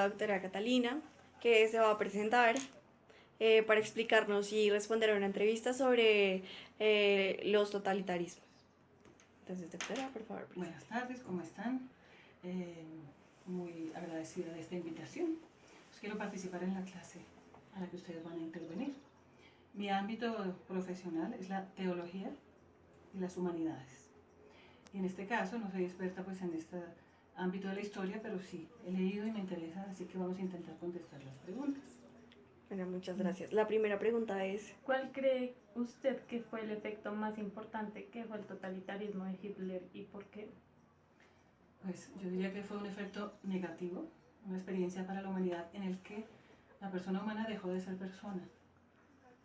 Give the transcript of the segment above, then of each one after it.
doctora Catalina, que se va a presentar para explicarnos y responder a una entrevista sobre los totalitarismos. Entonces, doctora, por favor. Buenas tardes, ¿cómo están? Muy agradecida de esta invitación. Pues quiero participar en la clase a la que ustedes van a intervenir. Mi ámbito profesional es la teología y las humanidades. Y en este caso no soy experta pues en este ámbito de la historia, pero sí he leído y me interesa, así que vamos a intentar contestar las preguntas. Bueno, muchas gracias. La primera pregunta es: ¿cuál cree usted que fue el efecto más importante que fue el totalitarismo de Hitler y por qué? Pues yo diría que fue un efecto negativo, una experiencia para la humanidad en el que la persona humana dejó de ser persona,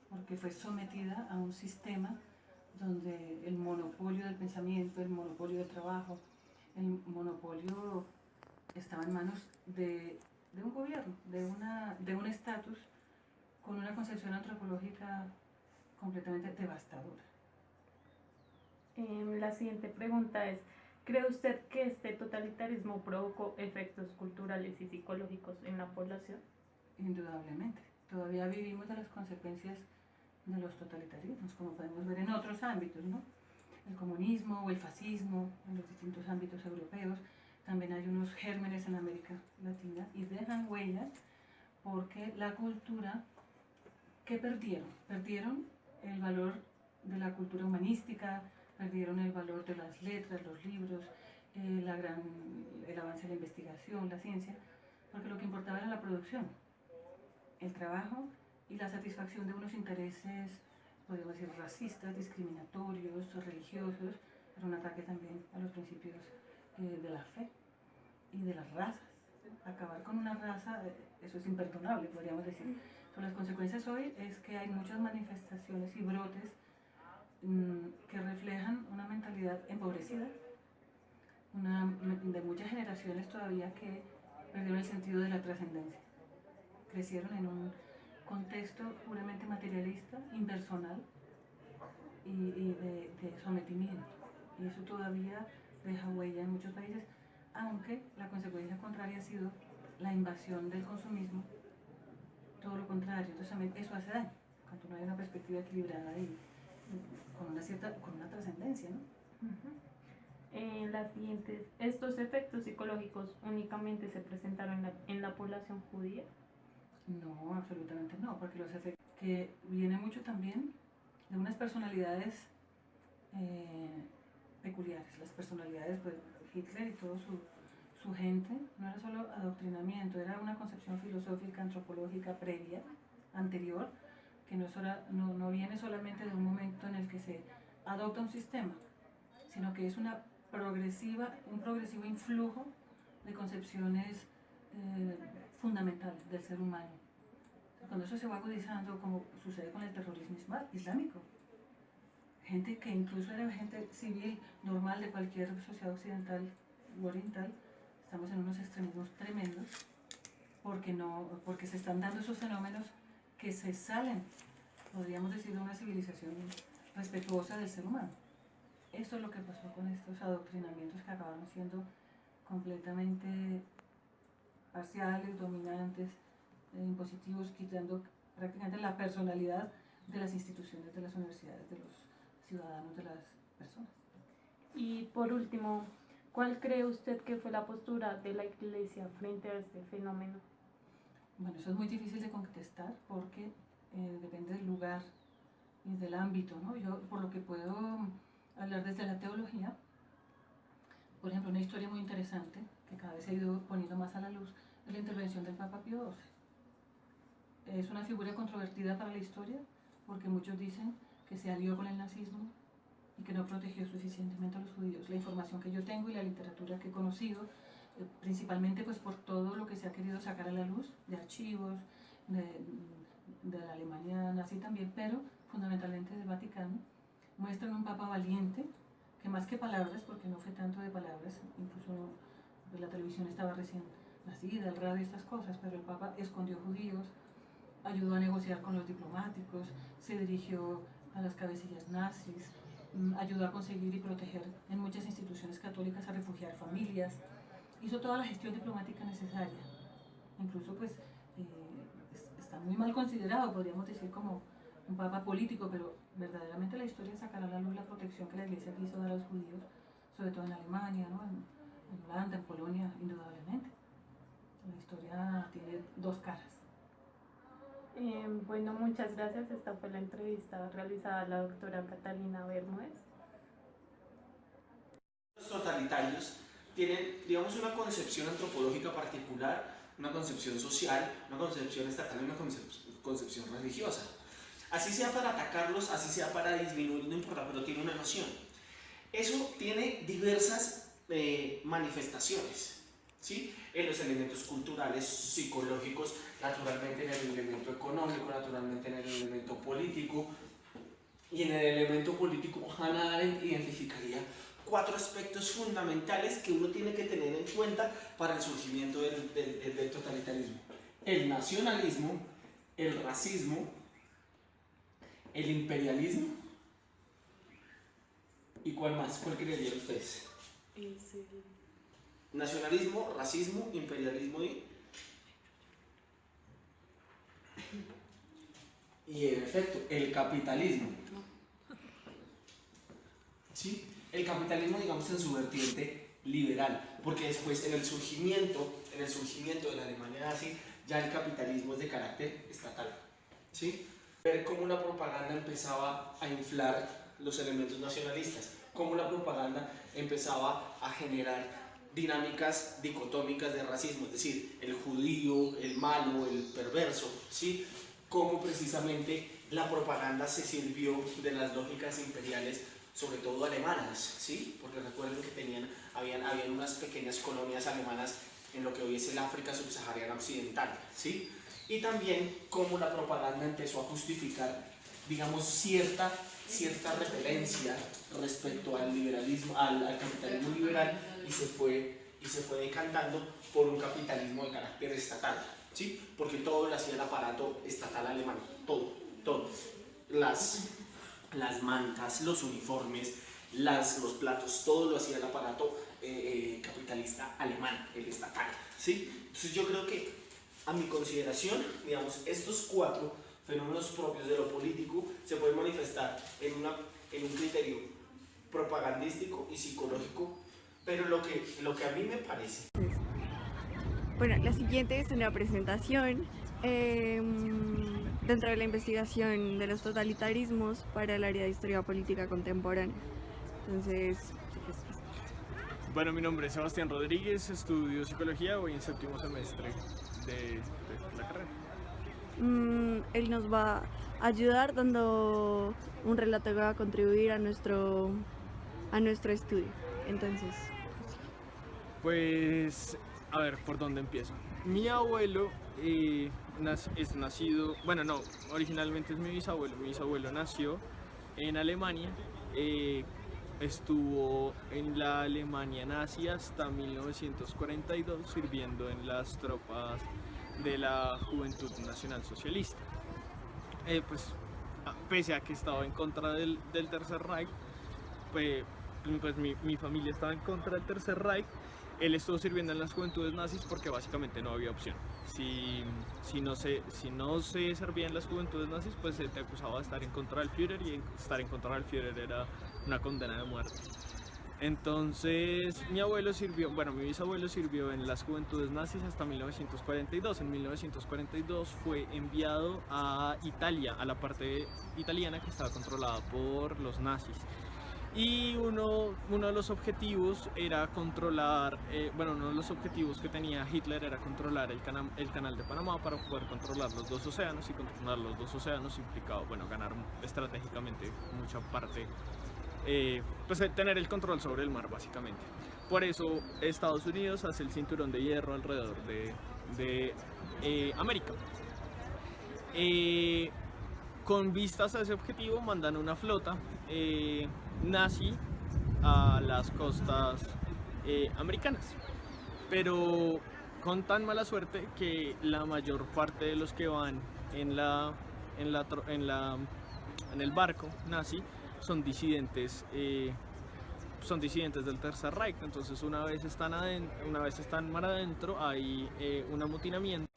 porque fue sometida a un sistema donde el monopolio del pensamiento, el monopolio del trabajo, el monopolio estaba en manos de un gobierno, de un estatus con una concepción antropológica completamente devastadora. La siguiente pregunta es, ¿cree usted que este totalitarismo provocó efectos culturales y psicológicos en la población? Indudablemente. Todavía vivimos de las consecuencias de los totalitarismos, como podemos ver en otros ámbitos, ¿no? El comunismo o el fascismo en los distintos ámbitos europeos. También hay unos gérmenes en América Latina y dejan huellas porque la cultura, ¿qué perdieron? Perdieron el valor de la cultura humanística, perdieron el valor de las letras, los libros, el avance de la investigación, la ciencia, porque lo que importaba era la producción, el trabajo y la satisfacción de unos intereses, podríamos decir, racistas, discriminatorios, religiosos, era un ataque también a los principios de la fe y de las razas. Acabar con una raza, eso es imperdonable, podríamos decir. Pero las consecuencias hoy es que hay muchas manifestaciones y brotes que reflejan una mentalidad empobrecida, de muchas generaciones todavía que perdieron el sentido de la trascendencia. Crecieron en un contexto puramente materialista, impersonal y de sometimiento. Y eso todavía deja huella en muchos países, aunque la consecuencia contraria ha sido la invasión del consumismo, todo lo contrario. Entonces eso hace daño, cuando no hay una perspectiva equilibrada y con una trascendencia, ¿no? Las siguientes, ¿estos efectos psicológicos únicamente se presentaron en la población judía? No, absolutamente no, porque los efectos que viene mucho también de unas personalidades peculiares, las personalidades, pues Hitler y todo su gente, no era solo adoctrinamiento, era una concepción filosófica, antropológica previa, anterior, que no viene solamente de un momento en el que se adopta un sistema, sino que es un progresivo influjo de concepciones fundamentales del ser humano. Cuando eso se va agudizando, como sucede con el terrorismo islámico, gente que incluso era gente civil normal de cualquier sociedad occidental u oriental, estamos en unos extremismos tremendos porque se están dando esos fenómenos que se salen, podríamos decir, de una civilización respetuosa del ser humano. Esto es lo que pasó con estos adoctrinamientos que acabaron siendo completamente parciales, dominantes, impositivos, quitando prácticamente la personalidad de las instituciones, de las universidades, de los ciudadanos, de las personas. Y por último, ¿cuál cree usted que fue la postura de la Iglesia frente a este fenómeno? Bueno, eso es muy difícil de contestar porque depende del lugar y del ámbito, ¿no? Yo, por lo que puedo hablar desde la teología, por ejemplo, una historia muy interesante que cada vez se ha ido poniendo más a la luz es la intervención del Papa Pío XII. Es una figura controvertida para la historia porque muchos dicen que se alió con el nazismo y que no protegió suficientemente a los judíos. La información que yo tengo y la literatura que he conocido, principalmente pues por todo lo que se ha querido sacar a la luz de archivos, de la Alemania nazi también, pero fundamentalmente del Vaticano, muestran un papa valiente, que más que palabras, porque no fue tanto de palabras, incluso pues, la televisión estaba recién nacida, el radio y estas cosas, pero el papa escondió judíos, ayudó a negociar con los diplomáticos, se dirigió a las cabecillas nazis, ayudó a conseguir y proteger en muchas instituciones católicas a refugiar familias, hizo toda la gestión diplomática necesaria incluso pues está muy mal considerado, podríamos decir como un papa político, pero verdaderamente la historia sacará a la luz la protección que la Iglesia quiso dar a los judíos, sobre todo en Alemania, ¿no? en Holanda, en Polonia, indudablemente. La historia tiene dos caras. Bueno, muchas gracias. Esta fue la entrevista realizada a la doctora Catalina Bermúdez. Los totalitarios tienen, digamos, una concepción antropológica particular, una concepción social, una concepción estatal y una concepción religiosa. Así sea para atacarlos, así sea para disminuir, no importa, pero tiene una noción. Eso tiene diversas manifestaciones, ¿sí? En los elementos culturales, psicológicos, naturalmente en el elemento económico, naturalmente en el elemento político. Y en el elemento político, Hannah Arendt identificaría 4 aspectos fundamentales que uno tiene que tener en cuenta para el surgimiento del totalitarismo: el nacionalismo, el racismo, el imperialismo. ¿Y cuál más? ¿Cuál creerían ustedes? Nacionalismo, racismo, imperialismo y en efecto, el capitalismo. ¿Sí? El capitalismo, digamos, en su vertiente liberal, porque después en el surgimiento de la Alemania nazi, ya el capitalismo es de carácter estatal, ¿sí? Ver cómo la propaganda empezaba a inflar los elementos nacionalistas, cómo la propaganda empezaba a generar dinámicas dicotómicas de racismo, es decir, el judío, el malo, el perverso, ¿sí? Cómo precisamente la propaganda se sirvió de las lógicas imperiales, sobre todo alemanas, ¿sí? Porque recuerden que habían unas pequeñas colonias alemanas en lo que hoy es el África subsahariana occidental, ¿sí? Y también cómo la propaganda empezó a justificar, digamos, cierta repelencia respecto al liberalismo, al capitalismo liberal, y se fue decantando por un capitalismo de carácter estatal, ¿sí? Porque todo lo hacía el aparato estatal alemán, todo. Las mantas, los uniformes, los platos, todo lo hacía el aparato capitalista alemán, el estatal, ¿sí? Entonces yo creo que, a mi consideración, digamos, estos 4 fenómenos propios de lo político se pueden manifestar en un criterio propagandístico y psicológico, pero lo que a mí me parece. Bueno, la siguiente es una presentación dentro de la investigación de los totalitarismos para el área de historia política contemporánea. Entonces, bueno, mi nombre es Sebastián Rodríguez, estudio psicología, voy en 7º semestre de la carrera. Él nos va a ayudar dando un relato que va a contribuir a nuestro estudio. Entonces, pues, a ver, ¿por dónde empiezo? Mi abuelo es nacido, bueno, no, originalmente es mi bisabuelo. Mi bisabuelo nació en Alemania, estuvo en la Alemania nazi hasta 1942 sirviendo en las tropas de la Juventud Nacional Socialista. Pues, pese a que estaba en contra del Tercer Reich, pues mi familia estaba en contra del Tercer Reich. Él estuvo sirviendo en las juventudes nazis porque básicamente no había opción. Si no se servía en las juventudes nazis, pues se te acusaba de estar en contra del Führer, y estar en contra del Führer era una condena de muerte. Entonces mi bisabuelo sirvió en las juventudes nazis hasta 1942. En 1942 fue enviado a Italia, a la parte italiana que estaba controlada por los nazis. Y uno de los objetivos era controlar, uno de los objetivos que tenía Hitler era controlar el canal de Panamá para poder controlar los 2 océanos, y controlar los 2 océanos implicaba, ganar estratégicamente mucha parte, tener el control sobre el mar básicamente. Por eso Estados Unidos hace el cinturón de hierro alrededor de América. Con vistas a ese objetivo mandan una flota nazi a las costas americanas, pero con tan mala suerte que la mayor parte de los que van en el barco nazi son disidentes del Tercer Reich. Entonces una vez están mar adentro hay un amotinamiento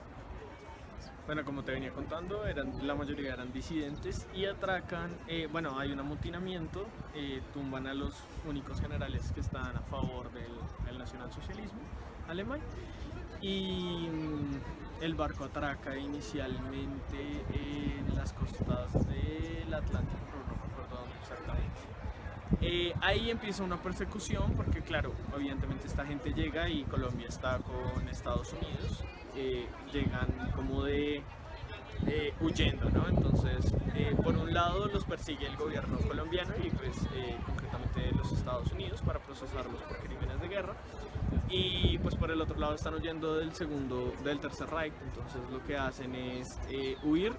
bueno, como te venía contando, la mayoría eran disidentes y atracan, bueno, hay un amotinamiento, tumban a los únicos generales que estaban a favor del nacionalsocialismo alemán y el barco atraca inicialmente en las costas del Atlántico, pero no recuerdo dónde exactamente. Ahí empieza una persecución porque claro, evidentemente esta gente llega y Colombia está con Estados Unidos, llegan como huyendo, ¿no? Entonces, por un lado los persigue el gobierno colombiano y pues concretamente los Estados Unidos para procesarlos por crímenes de guerra y pues por el otro lado están huyendo del Tercer Reich, entonces lo que hacen es huir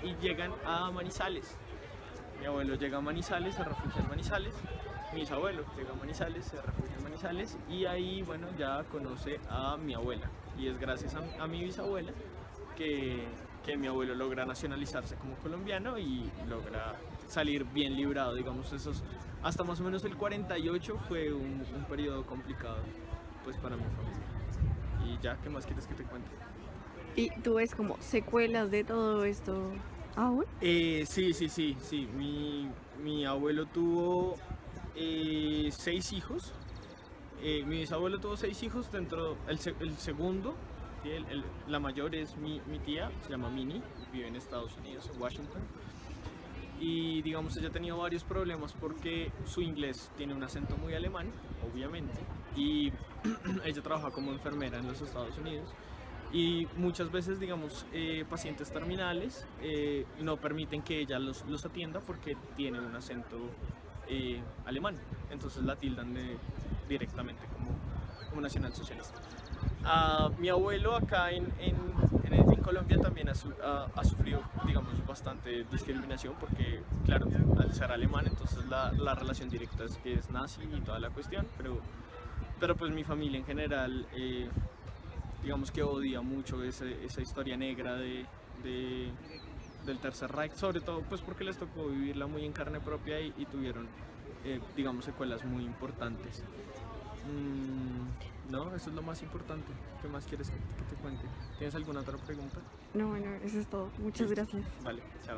y llegan a Manizales. Mi abuelo llega a Manizales, se refugia en Manizales, mi bisabuelo llega a Manizales, se refugia en Manizales y ahí, bueno, ya conoce a mi abuela y es gracias a mi bisabuela que mi abuelo logra nacionalizarse como colombiano y logra salir bien librado, digamos, hasta más o menos el 48 fue un periodo complicado pues para mi familia. Y ya, ¿qué más quieres que te cuente? ¿Y tú ves como secuelas de todo esto aún? Sí. Mi abuelo tuvo 6 hijos. Mi bisabuelo tuvo 6 hijos el segundo, ¿sí? La mayor es mi tía, se llama Minnie, vive en Estados Unidos, en Washington. Y digamos, ella ha tenido varios problemas porque su inglés tiene un acento muy alemán, obviamente, y ella trabaja como enfermera en los Estados Unidos. Y muchas veces, digamos, pacientes terminales no permiten que ella los atienda porque tiene un acento alemán, entonces la tildan directamente como nacionalsocialista. Mi abuelo acá en Colombia también ha sufrido, digamos, bastante discriminación porque, claro, al ser alemán, entonces la relación directa es que es nazi y toda la cuestión, pero pues mi familia en general, digamos que odia mucho esa historia negra del Tercer Reich, sobre todo pues porque les tocó vivirla muy en carne propia y tuvieron, digamos, secuelas muy importantes. No, eso es lo más importante. ¿Qué más quieres que te cuente? ¿Tienes alguna otra pregunta? No, bueno, eso es todo. Muchas gracias. Vale, chao.